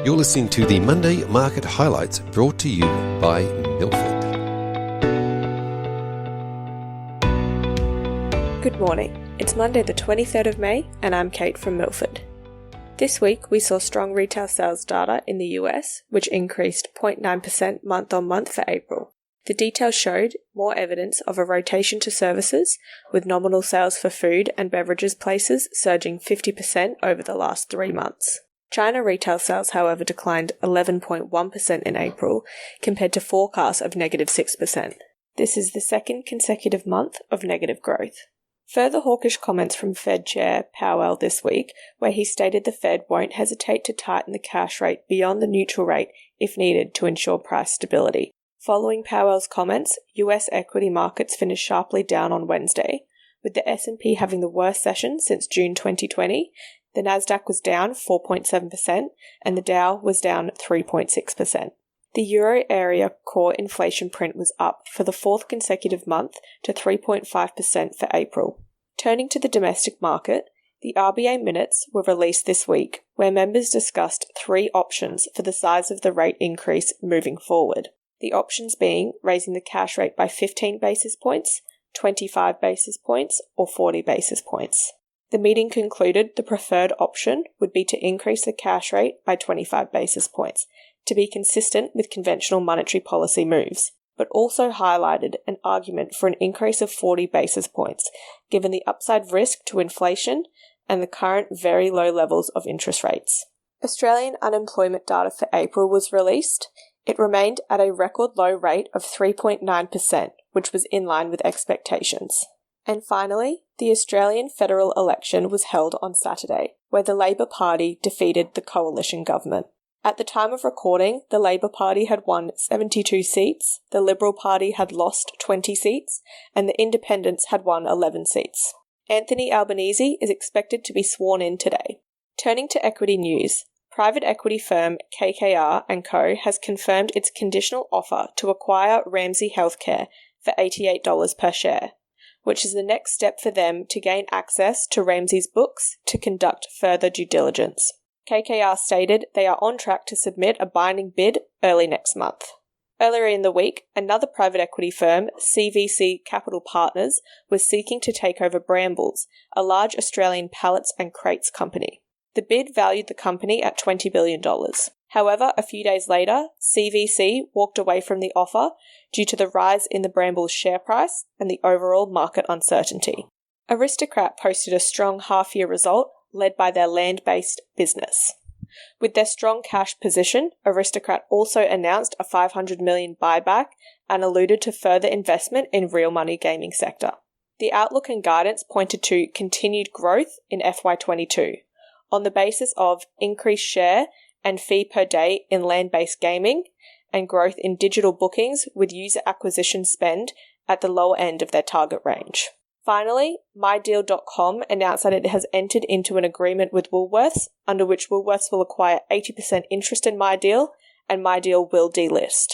You're listening to the Monday Market Highlights brought to you by Milford. Good morning. It's Monday the 23rd of May and I'm Kate from Milford. This week we saw strong retail sales data in the US, which increased 0.9% month on month for April. The details showed more evidence of a rotation to services, with nominal sales for food and beverages places surging 50% over the last 3 months. China retail sales, however, declined 11.1% in April, compared to forecasts of negative 6%. This is the second consecutive month of negative growth. Further hawkish comments from Fed Chair Powell this week, where he stated the Fed won't hesitate to tighten the cash rate beyond the neutral rate if needed to ensure price stability. Following Powell's comments, US equity markets finished sharply down on Wednesday, with the S&P having the worst session since June 2020. The Nasdaq was down 4.7% and the Dow was down 3.6%. The euro area core inflation print was up for the fourth consecutive month to 3.5% for April. Turning to the domestic market, the RBA minutes were released this week, where members discussed 3 options for the size of the rate increase moving forward. The options being raising the cash rate by 15 basis points, 25 basis points, or 40 basis points. The meeting concluded the preferred option would be to increase the cash rate by 25 basis points, to be consistent with conventional monetary policy moves, but also highlighted an argument for an increase of 40 basis points, given the upside risk to inflation and the current very low levels of interest rates. Australian unemployment data for April was released. It remained at a record low rate of 3.9%, which was in line with expectations. And finally, the Australian federal election was held on Saturday, where the Labor Party defeated the coalition government. At the time of recording, the Labor Party had won 72 seats, the Liberal Party had lost 20 seats, and the Independents had won 11 seats. Anthony Albanese is expected to be sworn in today. Turning to equity news, private equity firm KKR & Co. has confirmed its conditional offer to acquire Ramsay Healthcare for $88 per share, which is the next step for them to gain access to Ramsay's books to conduct further due diligence. KKR stated they are on track to submit a binding bid early next month. Earlier in the week, another private equity firm, CVC Capital Partners, was seeking to take over Brambles, a large Australian pallets and crates company. The bid valued the company at $20 billion. However, a few days later, CVC walked away from the offer due to the rise in the Brambles share price and the overall market uncertainty. Aristocrat posted a strong half-year result led by their land-based business. With their strong cash position, Aristocrat also announced a $500 million buyback and alluded to further investment in real money gaming sector. The outlook and guidance pointed to continued growth in FY22 on the basis of increased share and fee per day in land-based gaming and growth in digital bookings with user acquisition spend at the lower end of their target range. Finally, MyDeal.com announced that it has entered into an agreement with Woolworths, under which Woolworths will acquire 80% interest in MyDeal and MyDeal will delist.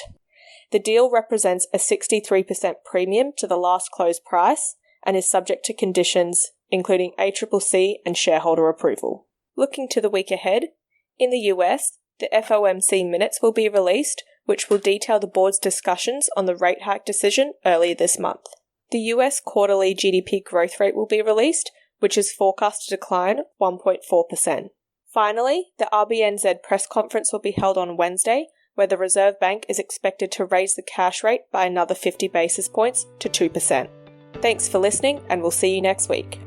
The deal represents a 63% premium to the last close price and is subject to conditions including ACCC and shareholder approval. Looking to the week ahead, in the US, the FOMC minutes will be released, which will detail the board's discussions on the rate hike decision earlier this month. The US quarterly GDP growth rate will be released, which is forecast to decline 1.4%. Finally, the RBNZ press conference will be held on Wednesday, where the Reserve Bank is expected to raise the cash rate by another 50 basis points to 2%. Thanks for listening, and we'll see you next week.